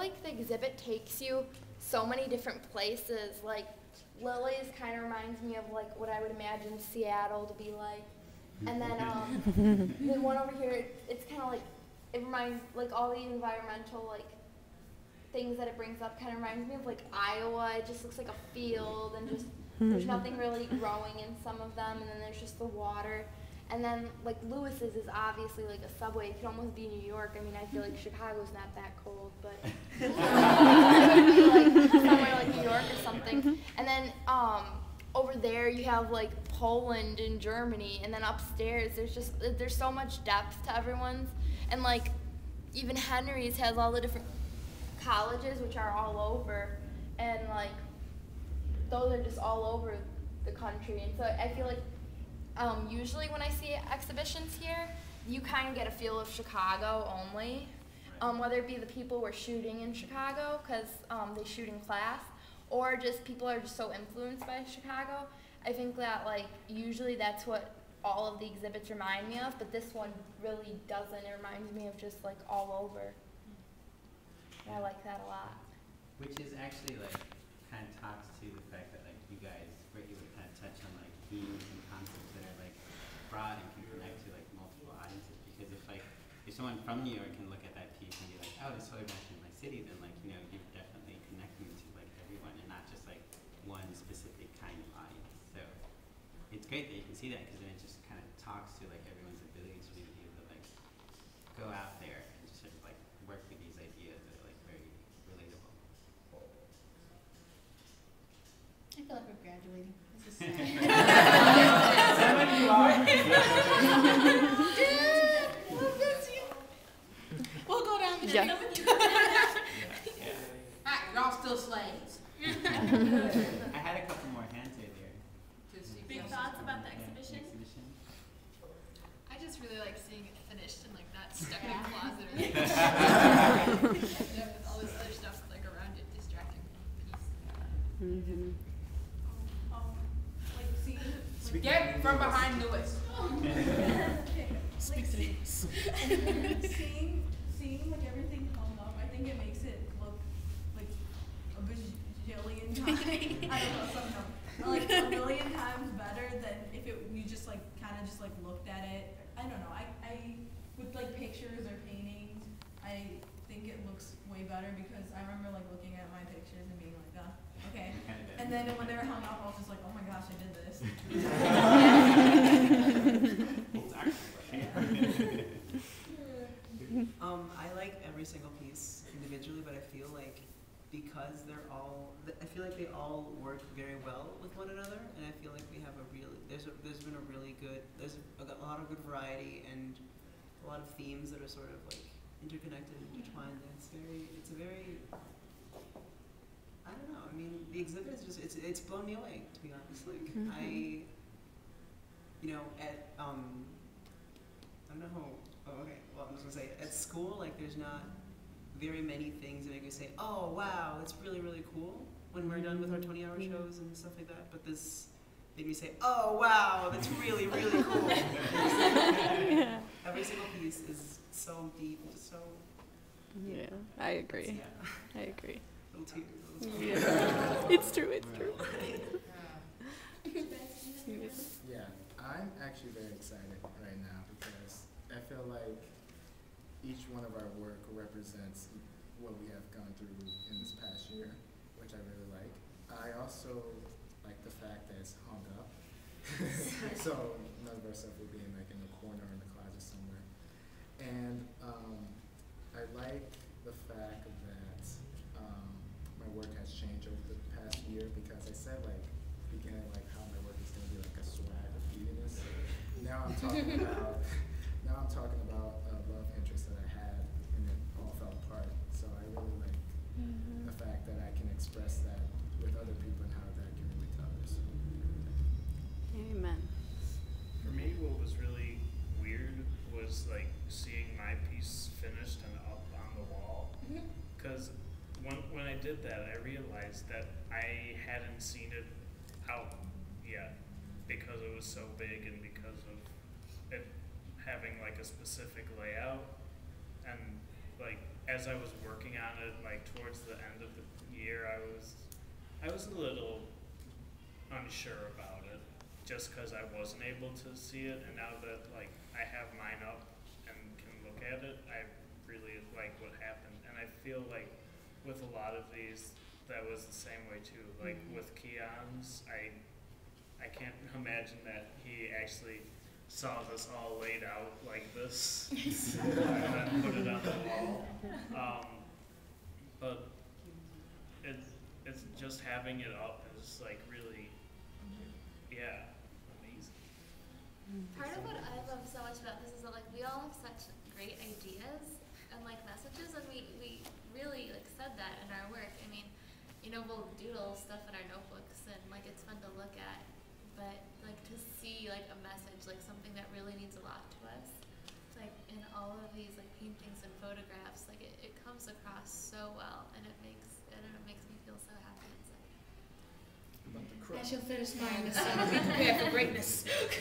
like the exhibit takes you so many different places. Like Lily's kind of reminds me of like what I would imagine Seattle to be like. And then the one over here, it's kind of like, it reminds, like all the environmental like things that it brings up kind of reminds me of like Iowa. It just looks like a field and just there's nothing really growing in some of them, and then there's just the water. And then like Lewis's is obviously like a subway. It could almost be New York. I mean, I feel like Chicago's not that cold, but it would be like somewhere like New York or something. And then over there you have like Poland and Germany, and then upstairs there's so much depth to everyone's, and like even Henry's has all the different colleges which are all over, and like those are just all over the country. And so I feel like usually when I see exhibitions here, you kind of get a feel of Chicago only, whether it be the people who are shooting in Chicago because they shoot in class, or just people are just so influenced by Chicago. I think that like usually that's what all of the exhibits remind me of, but this one really doesn't. It reminds me of just like all over. And I like that a lot. Which is actually like kind of talks to the fact that like you guys were able to kind of touch on like themes and concepts that are like broad and can connect to like multiple audiences. Because if someone from New York can look at that piece and be like, oh, this totally reminds me of my city, then like you're definitely connecting to like everyone and not just like one specific kind of audience. So it's great that you can see that, because then it just kind of talks to like everyone's ability to be able to like go out there and just sort of like work with these ideas that are like very relatable. I feel like we're graduating. This is sad. We'll go down the street. Alright, y'all still slaves. I had a couple more hands right there. Big thoughts about the exhibition? I just really like seeing it finished and like not stuck in a closet or with all this other stuff like around it distracting piece. Get from behind Lewis. Speak to me. Seeing like everything hung up, I think it makes it look like a bajillion times. I don't know, somehow like a million times better than if you just like kind of just like looked at it. I don't know. I with like pictures or paintings, I think it looks way better because I remember like looking at my pictures and being like, okay. And then when they were hung up, I was just like, oh my gosh, I did this. I like every single piece individually, but I feel like because I feel like they all work very well with one another, and I feel like we have there's been a really good, there's a lot of good variety and a lot of themes that are sort of like interconnected and intertwined. And it's a very, I don't know. I mean, the exhibit is just it's blown me away, to be honest. Like I don't know how. Oh, okay. Well, I'm just gonna say at school, like there's not very many things that make me say, oh wow, it's really really cool when we're done with our 20-hour shows and stuff like that. But this made me say, oh wow, that's really really cool. Every single piece is so deep, just so. Yeah, I agree. I agree. Little tears. Yeah. It's true. It's true. Yeah, I'm actually very excited right now because I feel like each one of our work represents what we have gone through in this past year, which I really like. I also like the fact that it's hung up, so none of our stuff will be in like in the corner or in the closet somewhere. And I like the fact that my work has changed over the past year, because I said like beginning like how my work is going to be like a swag of beautiness. Now I'm talking about a love interest that I had, and it all fell apart. So I really like the fact that I can express that with other people and how that can relate to others. Amen. For me, what was really weird was like seeing my piece finished and up on the wall. Because when I did that, I realized that I hadn't seen it out yet because it was so big and because of it having like a specific layout, and like as I was working on it, like towards the end of the year, I was a little unsure about it, just because I wasn't able to see it, and now that like I have mine up and can look at it, I really like what happened, and I feel like with a lot of these, that was the same way too. Like with Keon's, I can't imagine that he actually saw this all laid out like this and then put it on the wall. But it's just having it up is like really, yeah, amazing. Part of what I love so much about this is that like we all have such great ideas and like messages, and we really like said that in our work. I mean, you know, we'll doodle stuff in our notebooks and like it's fun to look at, but like to see like a message, like something that really means a lot to us, like in all of these like paintings and photographs, like it comes across so well, and it makes, I don't know, it makes me feel so happy inside. I shall finish mine this summer. Be prepared for greatness. That's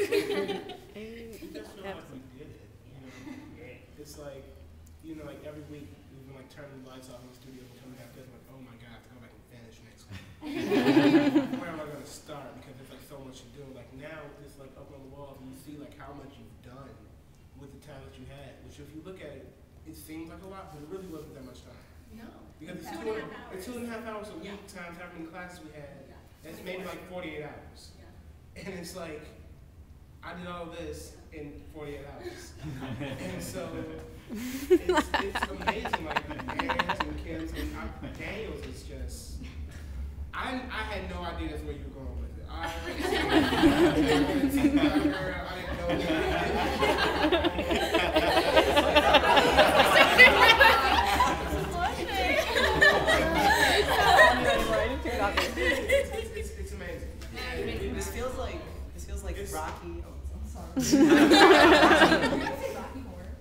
not like we did it. You know, it's like, you know, like every week we've been like turning the lights off in the studio and coming back this, like, oh my god, I have to go back and finish next week. Where am I going to start? Because there's like so much to do. Like now, it's like up on the walls and you see like how much you've done with the time that you had. Which if you look at it, it seems like a lot, but it really wasn't that much time. No. Because it's 2.5 hours a week times how many classes we had. That's maybe like 48 hours. Yeah. And it's like, I did all this in 48 hours. And so, it's amazing, like, Anne's and Kim's and Daniel's is just, I had no idea that's where you were going with it. I didn't It's amazing. This feels like Rocky. Oh, I'm sorry.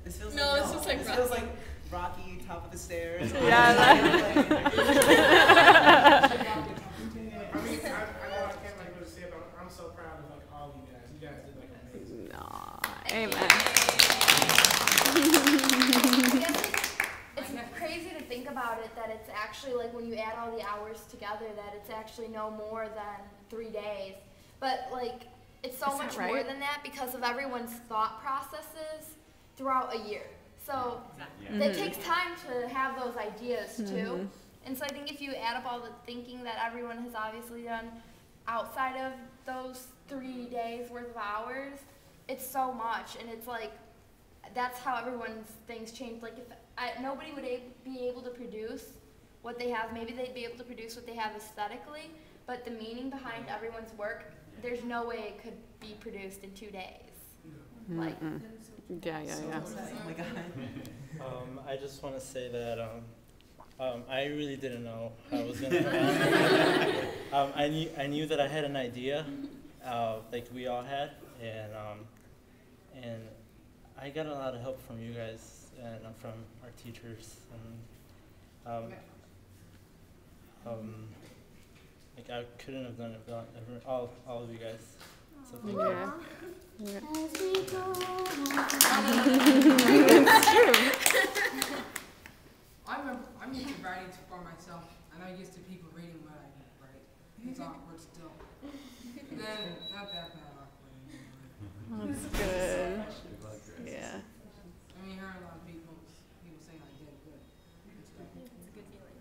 This feels No, like, it's just like this Rocky. feels like Rocky, top of the stairs. Yeah. I mean, I know I can't like really say it, but I'm so proud of like all you guys. You guys did like amazing. Aw, amen. It's crazy to think about it that it's actually like when you add all the hours together that it's actually no more than 3 days. But like it's so Is that much more right? than that because of everyone's thought processes throughout a year. So Yeah. it takes time to have those ideas too. And so I think if you add up all the thinking that everyone has obviously done outside of those 3 days worth of hours, it's so much. And it's like, that's how everyone's things change. Like if nobody would be able to produce what they have, maybe they'd be able to produce what they have aesthetically, but the meaning behind everyone's work, there's no way it could be produced in 2 days. Like, Yeah. Oh my god. I just want to say that I really didn't know how it was going to happen. I knew that I had an idea, like we all had, and I got a lot of help from you guys and from our teachers, and like I couldn't have done it without all of you guys. So thank you. Yeah. I'm used to writing for myself, and I'm used to people reading what I write. It's awkward still. Then not that bad awkward anymore. That's good. Yeah. I mean, I heard a lot of people saying I did good. It's a good feeling.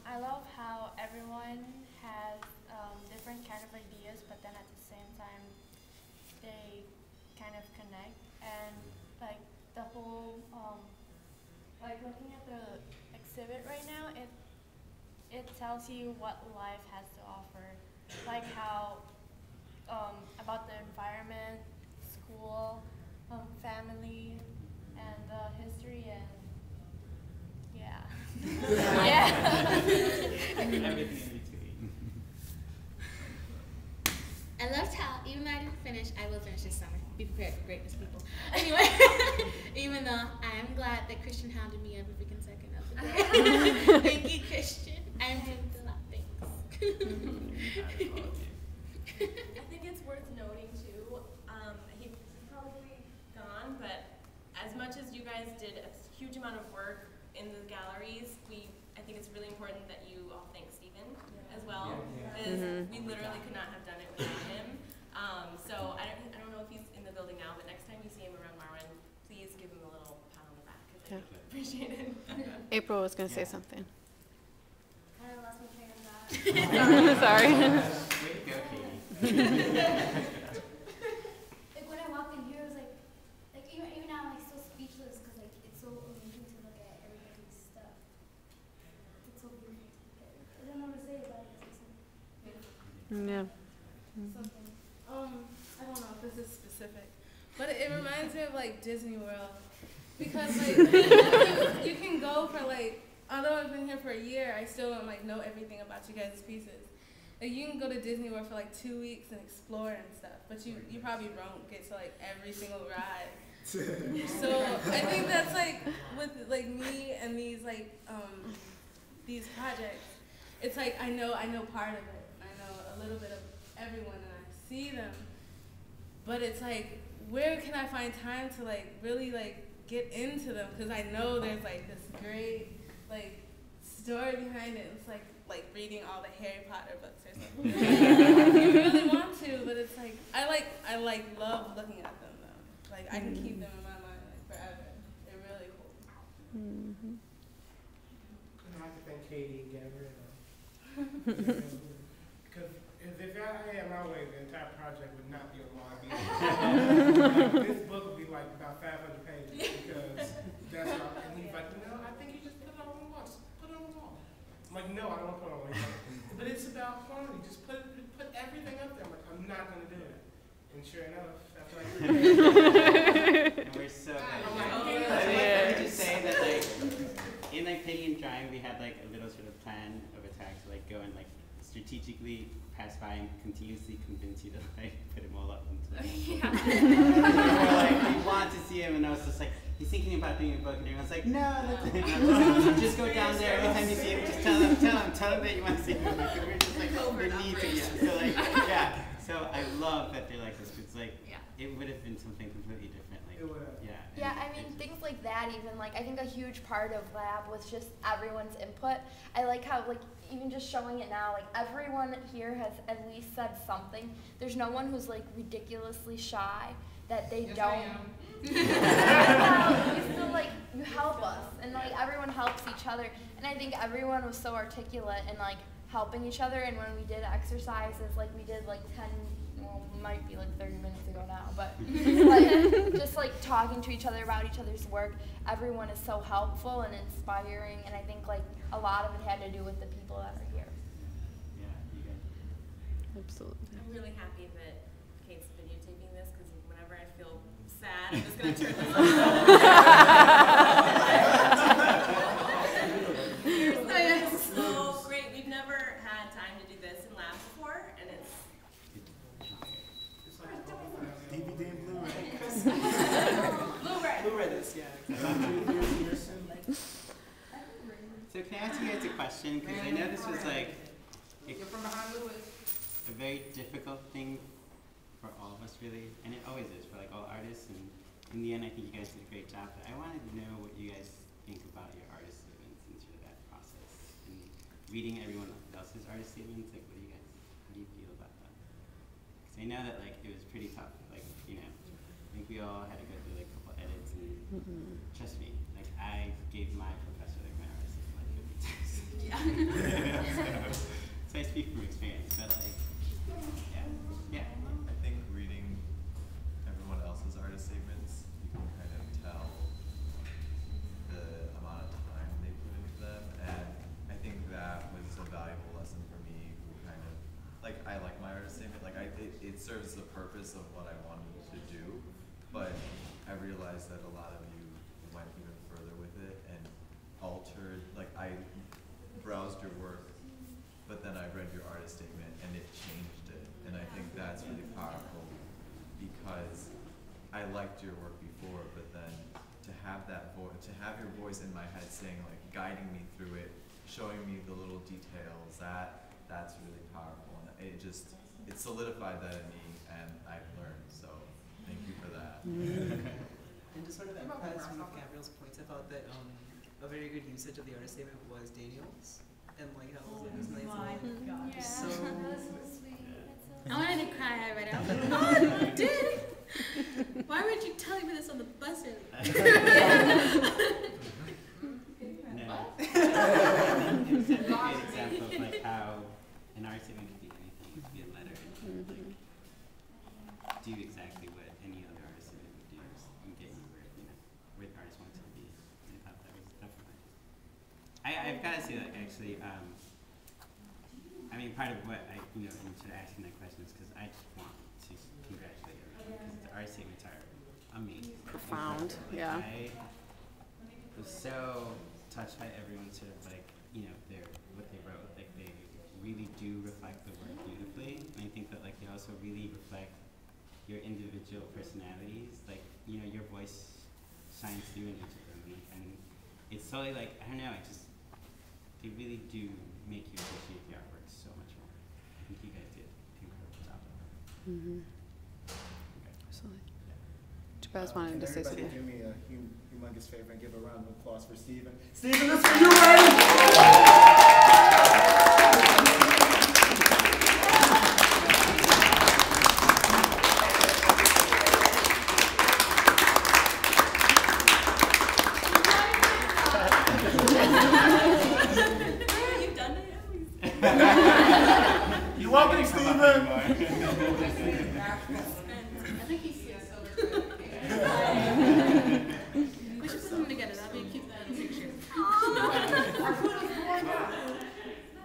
I love how everyone has different kind of ideas, but then at the same time, they kind of connect. And like the whole, like looking at the exhibit right now, it tells you what life has to offer. Like how, about the environment, school, family, and the history and yeah. Yeah. Everything in between. I loved how, even though I didn't finish, I will finish this summer. Be prepared for greatness, people. Anyway, even though I am glad that Christian hounded me every freaking second of the day. Thank you, Christian. I'm doing a lot. Thanks. I think it's worth noting too, he's probably gone, but as as much as you guys did a huge amount of work in the galleries, I think it's really important that you all thank Stephen as well, because we literally could not have done it without him. So I don't know if he's in the building now, but next time you see him around Marwen, please give him a little pat on the back, because I appreciate it. April was going to say something. Kind of lost my train of thought. Sorry. Way to go, Katie. Like when I walked in here, it was like even now I'm like so speechless because like it's so amazing to look at everybody's stuff. It's so beautiful. I don't know what to say about it. It's Yeah. Something. I don't know if this is specific, but it reminds me of like Disney World, because like you can go for like, although I've been here for a year, I still don't like know everything about you guys' pieces. Like you can go to Disney World for like 2 weeks and explore and stuff, but you probably won't get to like every single ride. So I think that's like with like me and these like these projects, it's like I know part of it. I know a little bit of everyone and I see them, but it's like, where can I find time to like really like get into them? Because I know there's like this great like story behind it. It's like reading all the Harry Potter books or something. You really want to, but it's like I love looking at them though. Like I can keep them in my mind like forever. They're really cool. And I have to thank Katie and Gabrielle. Because if I had my way, the entire project would not be a long This book would be like about 500 pages because that's what and he's like, no, I think you just put it on the wall. Just put it on the wall. I'm like, no, I don't want to put it on the wall. But it's about quantity. Just put everything up there. I'm like, I'm not going to do it. And sure enough, after like 3 days, And we're so good. Let me just say that in painting and drawing, we had like a little sort of plan of attack to like go and like strategically pass by and continuously convince you to like put him all up into it. We want to see him, and I was just like, he's thinking about doing a book, and everyone's like, no, just go down there every time you see him, just tell him that you want to see him. Because we're just like, we need to, So like, yeah. So I love that they're like this. It's like, it would have been something completely different. Like, Yeah, I mean, things like that even, like, I think a huge part of Lab was just everyone's input. I like how, like, even just showing it now, like, everyone here has at least said something. There's no one who's, like, ridiculously shy that they don't. You still, like, you help us, and, like, everyone helps each other. And I think everyone was so articulate and, like, helping each other. And when we did exercises, like, we did, like, 10, well, might be like 30 minutes ago now, but like, just like talking to each other about each other's work, everyone is so helpful and inspiring, and I think like a lot of it had to do with the people that are here. Yeah, you guys. Absolutely. I'm really happy that Kate's videotaping this, because whenever I feel sad, I'm just going to turn this on. It's so great. We've never had time to do this in Lab before, and it's DVD and Blu-ray. Blu-ray this, yeah. So can I ask you guys a question? Because I know this was like a very difficult thing for all of us, really, and it always is for like all artists. And in the end, I think you guys did a great job. But I wanted to know what you guys think about your artist statements and sort of that process, and reading everyone else's artist statements. Like, what do you guys? How do you feel about that? Because I know that like it was pretty tough. Like, you know, I think we all had to go through like a couple edits, and trust me, like I gave my professor like my artist like 50 times. So I speak from experience, but like, yeah. I think reading everyone else's artist statements, you can kind of tell the amount of time they put into them, and I think that was a valuable lesson for me. Who kind of like I like my artist statement, like it serves the purpose of what I wanted to do, but I realized that a lot of you went even further with it and altered. Like I browsed your work, but then I read your artist statement and it changed it, and I think that's really powerful because I liked your work before, but then to have that voice, to have your voice in my head saying like guiding me through it, showing me the little details, that's really powerful, and it solidified that in me, and I've learned. So thank you for that. And to sort of emphasize one of Gabrielle's points, I thought that a very good usage of the artist statement was Daniel's, and like how it was nice and God. so. I wanted to cry. I read it. I was like, oh, you did. Why weren't you telling me this on the bus earlier? No. It was definitely a great example of like how an art statement could be anything. It could be a letter. And like, do exactly what any other artist statement would do and get you where the artist wants to be. And I thought that was definitely. I've got to say, like, actually, I mean, part of what I, into asking that question is because I just want to congratulate everyone because the art statements are amazing. Profound, yeah. I was so touched by everyone sort of like, what they wrote. Like, they really do reflect the work beautifully. And I think that, like, they also really reflect your individual personalities. Like, your voice shines through in each of them. And it's totally like, I don't know, they really do make you appreciate the artwork so much more. I think you guys did an incredible job of it. Absolutely. Do you guys wanted to say something? Everybody do me a humongous favor and give a round of applause for Stephen. Stephen, this is for you, man! You're welcome, Stephen! I think he's we should put them together. That'll be a cute picture.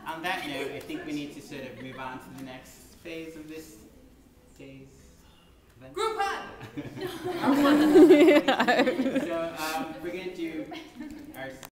On that note, I think we need to sort of move on to the next phase of this day's event. Group hug! So we're going to do our